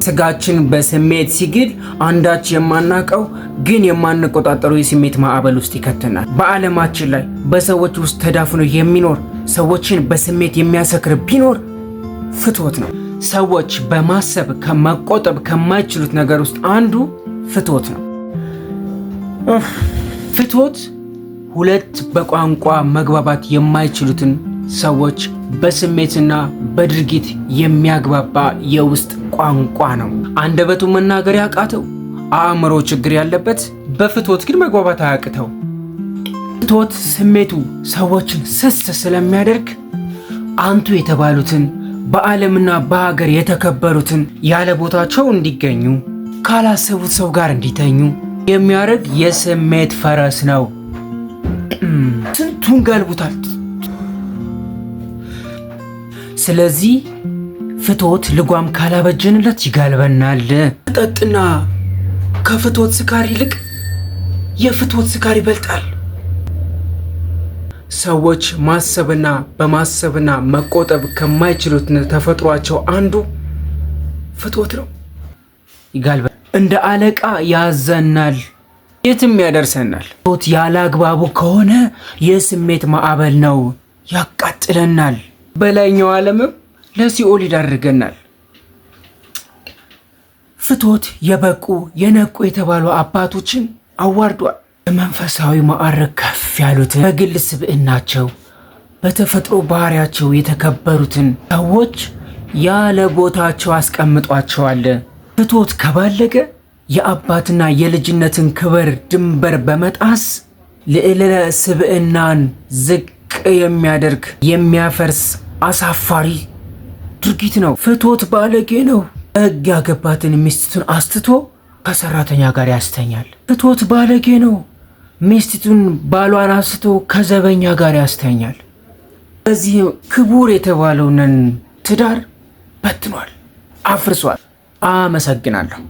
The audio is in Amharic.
ስጋችን በስሜት ሲግል አንዳች የማናቀው ግን የማንቆጣጠረው የስሜት ማዕበል ውስጥ ይከተናል። በዓለማችን ላይ በሰዎች ውስጥ ተዳፍኖ የሚኖር ሰዎችን በስሜት የሚያሰክር ቢኖር ፍትወት ነው። ሰዎች በማሰብ ከመቆጠብ ከማይችሉት ነገር ውስጥ አንዱ ፍትወት ነው። ፍትወት ሁለት በቋንቋ መግባባት የማይችሉትን ሰዎች በስሜትና በድርጊት የሚያግባባ የውስጥ ቋንቋ ነው። አንደበቱ መናገር ያቃተው አእምሮ ችግር ያለበት በፍትወት ግን መግባባት አያቅተው። ፍትወት ስሜቱ ሰዎችን ስስት ስለሚያደርግ አንቱ የተባሉትን በዓለምና በሀገር የተከበሩትን ያለ ቦታቸው እንዲገኙ ካላሰቡት ሰው ጋር እንዲተኙ የሚያደርግ የስሜት ፈረስ ነው። ስንቱን ጋልቡታል። ስለዚህ ፍትወት ልጓም ካላበጀንለት ይጋልበናል። መጠጥና ከፍትወት ስካር ይልቅ የፍትወት ስካር ይበልጣል። ሰዎች ማሰብና በማሰብና መቆጠብ ከማይችሉት ተፈጥሯቸው አንዱ ፍትወት ነው። ይጋልበናል። እንደ አለቃ ያዘናል፣ የትም ያደርሰናል። ፍትወት ያለ አግባቡ ከሆነ የስሜት ማዕበል ነው፣ ያቃጥለናል። በላይኛው ዓለምም ለሲኦል ይዳርገናል። ፍትወት የበቁ የነቁ የተባሉ አባቶችን አዋርዷል። በመንፈሳዊ ማዕረግ ከፍ ያሉትን በግል ስብዕናቸው በተፈጥሮ ባህሪያቸው የተከበሩትን ሰዎች ያለ ቦታቸው አስቀምጧቸዋል። ፍትወት ከባለገ የአባትና የልጅነትን ክብር ድንበር በመጣስ ልዕለ ስብዕናን ዝቅ የሚያደርግ የሚያፈርስ አሳፋሪ ድርጊት ነው። ፍትወት ባለጌ ነው። ሕግ ያገባትን ሚስቱን አስትቶ ከሰራተኛ ጋር ያስተኛል። ፍትወት ባለጌ ነው። ሚስቱን ባሏን አስቶ ከዘበኛ ጋር ያስተኛል። በዚህ ክቡር የተባለውን ትዳር በትኗል፣ አፍርሷል። አመሰግናለሁ።